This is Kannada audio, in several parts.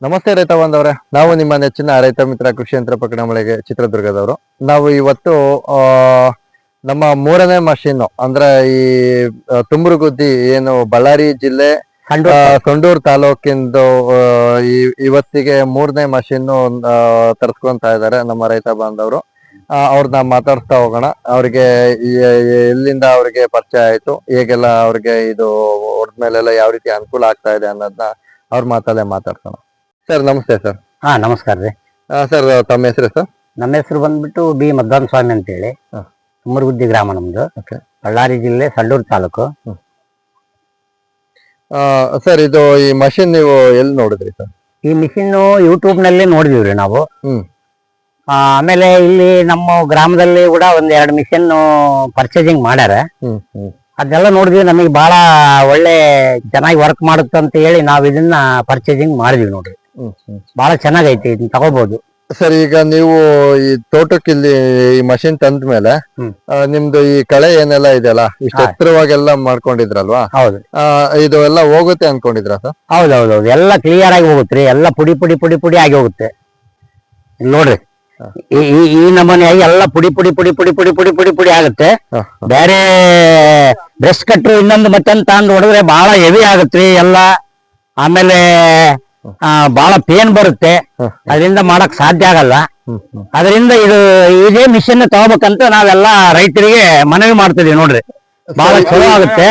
ನಮಸ್ತೆ ರೈತ ಬಾಂಧವ್ರೆ, ನಾವು ನಿಮ್ಮ ನೆಚ್ಚಿನ ರೈತ ಮಿತ್ರ ಕೃಷಿ ಯಂತ್ರ ಪಕಣ ಮಳೆಗೆ ಚಿತ್ರದುರ್ಗದವರು. ನಾವು ಇವತ್ತು ನಮ್ಮ ಮೂರನೇ ಮಷೀನ್ ಅಂದ್ರೆ ಈ ತುಮ್ರಗುದ್ದಿ ಏನು ಬಳ್ಳಾರಿ ಜಿಲ್ಲೆ ಸಂಡೂರು ತಾಲೂಕಿಂದು ಇವತ್ತಿಗೆ ಮೂರನೇ ಮಷೀನ್ ತರಿಸ್ಕೊಂತ ಇದ್ದಾರೆ ನಮ್ಮ ರೈತ ಬಾಂಧವರು. ಅವ್ರನ್ನ ಮಾತಾಡ್ಸ್ತಾ ಹೋಗೋಣ. ಅವ್ರಿಗೆ ಎಲ್ಲಿಂದ ಅವ್ರಿಗೆ ಪರಿಚಯ ಆಯ್ತು, ಹೇಗೆಲ್ಲ ಅವ್ರಿಗೆ ಇದು ಹೊಡೆದ್ಮೇಲೆಲ್ಲ ಯಾವ ರೀತಿ ಅನುಕೂಲ ಆಗ್ತಾ ಇದೆ ಅನ್ನೋದನ್ನ ಅವ್ರ ಮಾತಲ್ಲೇ ಮಾತಾಡ್ಸೋಣ. ಸರ್ ನಮಸ್ತೆ ಸರ್. ನಮಸ್ಕಾರ ರೀ ಸರ್. ತಮ್ಮ ಹೆಸರು ಸರ್? ನಮ್ಮ ಹೆಸರು ಬಂದ್ಬಿಟ್ಟು ಬಿ ಮದ್ದಾನ್ ಸ್ವಾಮಿ ಅಂತ ಹೇಳಿ, ತುಮರಗುದ್ದಿ ಗ್ರಾಮ ನಮ್ದು, ಬಳ್ಳಾರಿ ಜಿಲ್ಲೆ ಸಂಡೂರು ತಾಲೂಕು. ಸರ್, ಇದು ಈ ಮಷಿನ್ ನೀವು ಎಲ್ಲಿ ನೋಡಿದ್ರಿ ಸರ್? ಈ ಮಿಷಿನ್ ಯೂಟ್ಯೂಬ್ ನಲ್ಲಿ ನೋಡಿದೀವ್ರಿ ನಾವು. ಆಮೇಲೆ ಇಲ್ಲಿ ನಮ್ಮ ಗ್ರಾಮದಲ್ಲಿ ಕೂಡ ಒಂದ್ 2 ಮಿಷಿನ್ ಪರ್ಚೇಸಿಂಗ್ ಮಾಡ್ಯಾರ. ಅದೆಲ್ಲ ನೋಡಿದ್ವಿ, ನಮಗೆ ಬಹಳ ಒಳ್ಳೆ ಚೆನ್ನಾಗಿ ವರ್ಕ್ ಮಾಡುತ್ತೆ ಅಂತ ಹೇಳಿ ನಾವ್ ಇದನ್ನ ಪರ್ಚೇಸಿಂಗ್ ಮಾಡಿದ್ವಿ ನೋಡ್ರಿ. ಬಹಳ ಚೆನ್ನಾಗೈತಿ, ಇದನ್ನ ತಗೋಬಹುದು. ಸರ್, ಈಗ ನೀವು ಈ ತೋಟಕ್ಕೆ ಇಲ್ಲಿ ಈ ಮಷಿನ್ ತಂದ ಮೇಲೆ ನಿಮ್ದು ಈ ಕಳೆ ಏನೆಲ್ಲ ಇದೆಯಲ್ಲ, ಇಷ್ಟು ಎತ್ತರವಾಗೆಲ್ಲ ಮಾಡ್ಕೊಂಡಿದ್ರಲ್ವಾ? ಹೌದು. ಇದು ಎಲ್ಲ ಹೋಗುತ್ತೆ ಅನ್ಕೊಂಡಿದ್ರ ಸರ್? ಹೌದೌದೌದು, ಎಲ್ಲ ಕ್ಲಿಯರ್ ಆಗಿ ಹೋಗುತ್ತೆ, ಎಲ್ಲ ಪುಡಿ ಪುಡಿ ಪುಡಿ ಪುಡಿ ಆಗಿ ಹೋಗುತ್ತೆ. ನೋಡ್ರಿ, ಈ ನಮೂನೆಯಾಗಿ ಎಲ್ಲ ಪುಡಿ ಪುಡಿ ಪುಡಿ ಪುಡಿ ಪುಡಿ ಪುಡಿ ಪುಡಿ ಪುಡಿ ಆಗುತ್ತೆ. ಬೇರೆ ಬ್ರಷ್ ಕಟ್ರು ಇನ್ನೊಂದು ಮತ್ತೊಂದು ತಂದು ಹೊಡೆದ್ರೆ ಬಹಳ ಹೆವಿ ಆಗುತ್ತೆ ಎಲ್ಲ. ಆಮೇಲೆ ಬಹಳ ಪೇನ್ ಬರುತ್ತೆ, ಅದರಿಂದ ಮಾಡಕ್ ಸಾಧ್ಯ ಆಗಲ್ಲ. ಅದರಿಂದ ಇದೇ ಮಿಷನ್ ತಗೋಬೇಕಂತ ನಾವೆಲ್ಲ ರೈತರಿಗೆ ಮನವಿ ಮಾಡ್ತಿದೀವಿ ನೋಡ್ರಿ. ಬಹಳ ಚಲೋ ಆಗುತ್ತೆ.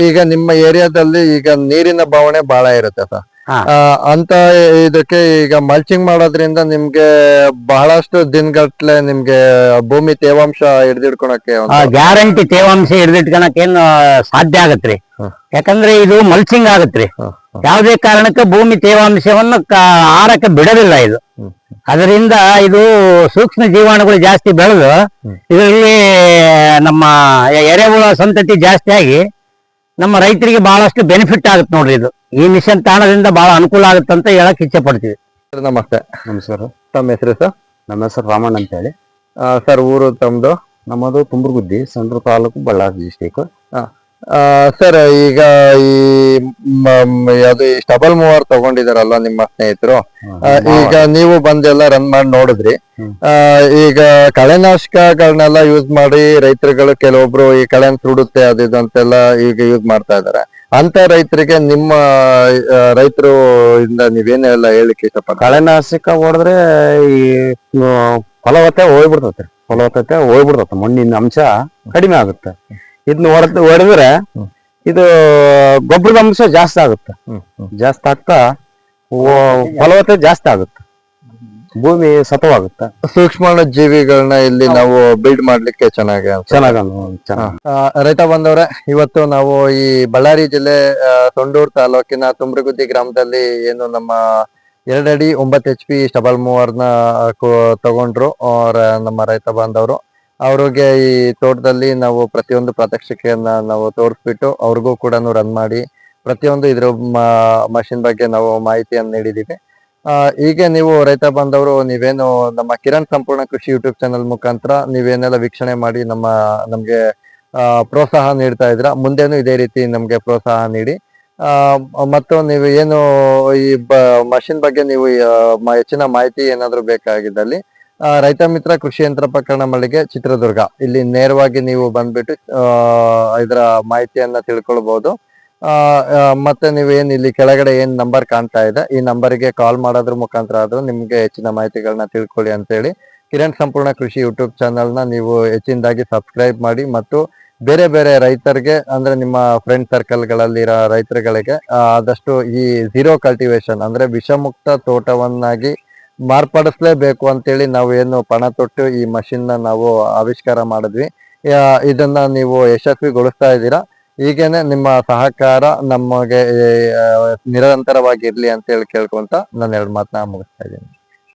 ಈಗ ನಿಮ್ಮ ಏರಿಯಾದಲ್ಲಿ ಈಗ ನೀರಿನ ಬವಣೆ ಬಹಳ ಇರುತ್ತೆ ಸರ್. ಅಂತ ಇದಕ್ಕೆ ಈಗ ಮಲ್ಚಿಂಗ್ ಮಾಡೋದ್ರಿಂದ ನಿಮ್ಗೆ ಬಹಳಷ್ಟು ದಿನಗಟ್ಲೆ ನಿಮ್ಗೆ ಭೂಮಿ ತೇವಾಂಶ ಹಿಡಿದಿಡ್ಕೊಳಕ್ಕೆ ಗ್ಯಾರಂಟಿ ತೇವಾಂಶ ಹಿಡಿದಿಟ್ಕೊಳಕ್ ಏನ್ ಸಾಧ್ಯ ಆಗತ್ರಿ. ಯಾಕಂದ್ರೆ ಇದು ಮಲ್ಚಿಂಗ್ ಆಗತ್ರಿ. ಯಾವುದೇ ಕಾರಣಕ್ಕೆ ಭೂಮಿ ತೇವಾಂಶವನ್ನು ಆರಕ್ಕೆ ಬಿಡೋದಿಲ್ಲ ಇದು. ಅದರಿಂದ ಇದು ಸೂಕ್ಷ್ಮ ಜೀವಾಣುಗಳು ಜಾಸ್ತಿ ಬೆಳೆದು ಇದರಲ್ಲಿ ನಮ್ಮ ಎರೆಹುಳ ಸಂತತಿ ಜಾಸ್ತಿ ಆಗಿ ನಮ್ಮ ರೈತರಿಗೆ ಬಹಳಷ್ಟು ಬೆನಿಫಿಟ್ ಆಗುತ್ತೆ ನೋಡ್ರಿ. ಇದು ಈ ಮಿಷನ್ ತಾಣದಿಂದ ಬಹಳ ಅನುಕೂಲ ಆಗುತ್ತೆ ಅಂತ ಹೇಳಕ್ ಇಚ್ಛೆ ಪಡ್ತೀವಿ. ನಮಸ್ತೆ. ನಮಸ್ಕಾರ. ತಮ್ಮ ಹೆಸರು ಸರ್? ನಮ್ಮ ಹೆಸರು ರಾಮಣ್ಣ ಅಂತ ಹೇಳಿ. ಸರ್, ಊರು ತಮ್ದು? ನಮ್ಮದು ತುಮರಗುದ್ದಿ, ಸಂಡೂರು ತಾಲೂಕು, ಬಳ್ಳಾರಿ ಡಿಸ್ಟಿಕ್. ಸರ್, ಈಗ ಈ ಅದು ಸ್ಟಬಲ್ ಮೂವರ್ ತಗೊಂಡಿದಾರಲ್ಲ ನಿಮ್ಮ ಸ್ನೇಹಿತರು, ಈಗ ನೀವು ಬಂದೆಲ್ಲ ರನ್ ಮಾಡಿ ನೋಡಿದ್ರಿ. ಈಗ ಕಳೆನಾಶಕಗಳನ್ನೆಲ್ಲ ಯೂಸ್ ಮಾಡಿ ರೈತರುಗಳು ಕೆಲವೊಬ್ರು ಈ ಕಳೆ ಸುಡುತ್ತೆ ಅದು ಇದು ಅಂತೆಲ್ಲ ಈಗ ಯೂಸ್ ಮಾಡ್ತಾ ಇದಾರೆ. ಅಂತ ರೈತರಿಗೆ ನಿಮ್ಮ ರೈತರು ಇಂದ ನೀವೇನೆಲ್ಲ ಹೇಳಿಕ್ಕೆ ಇಷ್ಟಪಡ್ತೀರಿ? ಕಳೆನಾಶಕ ಹೊಡೆದ್ರೆ ಈ ಫಲವತ್ತೆ ಹೋಗ್ಬಿಡ್ತೈತೆ, ಮಣ್ಣಿನ ಅಂಶ ಕಡಿಮೆ ಆಗುತ್ತೆ. ಇದನ್ನ ಹೊಡೆದ್ರೆ ಇದು ಗೊಬ್ಬರದ ಅಂಶ ಜಾಸ್ತಿ ಆಗುತ್ತೆ. ಜಾಸ್ತಿ ಆಗ್ತಾ ಫಲವತ್ತೆ ಜಾಸ್ತಿ ಆಗುತ್ತೆ, ಭೂಮಿ ಸತವಾಗುತ್ತೆ. ಸೂಕ್ಷ್ಮ ಜೀವಿಗಳನ್ನ ಇಲ್ಲಿ ನಾವು ಬಿಲ್ಡ್ ಮಾಡ್ಲಿಕ್ಕೆ ಚೆನ್ನಾಗಿ. ರೈತ ಬಂದವ್ರೆ, ಇವತ್ತು ನಾವು ಈ ಬಳ್ಳಾರಿ ಜಿಲ್ಲೆ ಸಂಡೂರು ತಾಲೂಕಿನ ತುಮ್ರಗುದ್ದಿ ಗ್ರಾಮದಲ್ಲಿ ಏನು ನಮ್ಮ 2 ಅಡಿ 9 HP ಸ್ಟಬಲ್ ಮೂವರ್ನ ತಗೊಂಡ್ರು ನಮ್ಮ ರೈತ ಬಾಂಧವರು. ಅವ್ರಿಗೆ ಈ ತೋಟದಲ್ಲಿ ನಾವು ಪ್ರತಿಯೊಂದು ಪ್ರಾತ್ಯಕ್ಷಿಕೆಯನ್ನ ನಾವು ತೋರಿಸ್ಬಿಟ್ಟು ಅವ್ರಿಗೂ ಕೂಡ ರನ್ ಮಾಡಿ ಪ್ರತಿಯೊಂದು ಇದ್ರ ಮಷಿನ್ ಬಗ್ಗೆ ನಾವು ಮಾಹಿತಿಯನ್ನು ನೀಡಿದೀವಿ. ಹೀಗೆ ನೀವು ರೈತ ಬಾಂಧವರು ನೀವೇನು ನಮ್ಮ ಕಿರಣ್ ಸಂಪೂರ್ಣ ಕೃಷಿ ಯೂಟ್ಯೂಬ್ ಚಾನಲ್ ಮುಖಾಂತರ ನೀವೇನೆಲ್ಲ ವೀಕ್ಷಣೆ ಮಾಡಿ ನಮ್ಗೆ ಪ್ರೋತ್ಸಾಹ ನೀಡ್ತಾ ಇದ್ರ, ಮುಂದೇನು ಇದೇ ರೀತಿ ನಮ್ಗೆ ಪ್ರೋತ್ಸಾಹ ನೀಡಿ. ಮತ್ತು ನೀವು ಏನು ಈ ಮಷಿನ್ ಬಗ್ಗೆ ನೀವು ಹೆಚ್ಚಿನ ಮಾಹಿತಿ ಏನಾದ್ರು ಬೇಕಾಗಿದ್ದಲ್ಲಿ ರೈತ ಮಿತ್ರ ಕೃಷಿ ಯಂತ್ರ ಪ್ರಕರಣ ಮಳಿಗೆ ಚಿತ್ರದುರ್ಗ, ಇಲ್ಲಿ ನೇರವಾಗಿ ನೀವು ಬಂದ್ಬಿಟ್ಟು ಇದರ ಮಾಹಿತಿಯನ್ನ ತಿಳ್ಕೊಳ್ಬಹುದು. ಮತ್ತೆ ನೀವೇನ್ ಇಲ್ಲಿ ಕೆಳಗಡೆ ಏನ್ ನಂಬರ್ ಕಾಣ್ತಾ ಇದೆ, ಈ ನಂಬರ್ಗೆ ಕಾಲ್ ಮಾಡೋದ್ರ ಮುಖಾಂತರ ಆದ್ರೂ ನಿಮ್ಗೆ ಹೆಚ್ಚಿನ ಮಾಹಿತಿಗಳನ್ನ ತಿಳ್ಕೊಳ್ಳಿ ಅಂತೇಳಿ ಕಿರಣ್ ಸಂಪೂರ್ಣ ಕೃಷಿ ಯೂಟ್ಯೂಬ್ ಚಾನಲ್ನ ನೀವು ಹೆಚ್ಚಿನದಾಗಿ ಸಬ್ಸ್ಕ್ರೈಬ್ ಮಾಡಿ ಮತ್ತು ಬೇರೆ ಬೇರೆ ರೈತರಿಗೆ ಅಂದ್ರೆ ನಿಮ್ಮ ಫ್ರೆಂಡ್ ಸರ್ಕಲ್ಗಳಲ್ಲಿರೋ ರೈತರುಗಳಿಗೆ ಆದಷ್ಟು ಈ ಝೀರೋ ಕಲ್ಟಿವೇಶನ್ ಅಂದ್ರೆ ವಿಷಮುಕ್ತ ತೋಟವನ್ನಾಗಿ ಮಾರ್ಪಡಿಸ್ಲೇಬೇಕು ಅಂತೇಳಿ ನಾವು ಏನು ಪಣ ತೊಟ್ಟು ಈ ಮಷಿನ್ ನಾವು ಆವಿಷ್ಕಾರ ಮಾಡಿದ್ವಿ. ಇದನ್ನ ನೀವು ಯಶಸ್ವಿಗೊಳಿಸ್ತಾ ಇದ್ದೀರಾ. ಹೀಗೇನೆ ನಿಮ್ಮ ಸಹಕಾರ ನಮಗೆ ನಿರಂತರವಾಗಿ ಇರ್ಲಿ ಅಂತ ಹೇಳಿ ಕೇಳ್ಕೊಂತ ನಾನು 2 ಮಾತನ್ನ ಮುಗಿಸ್ತಾ ಇದ್ದೀನಿ.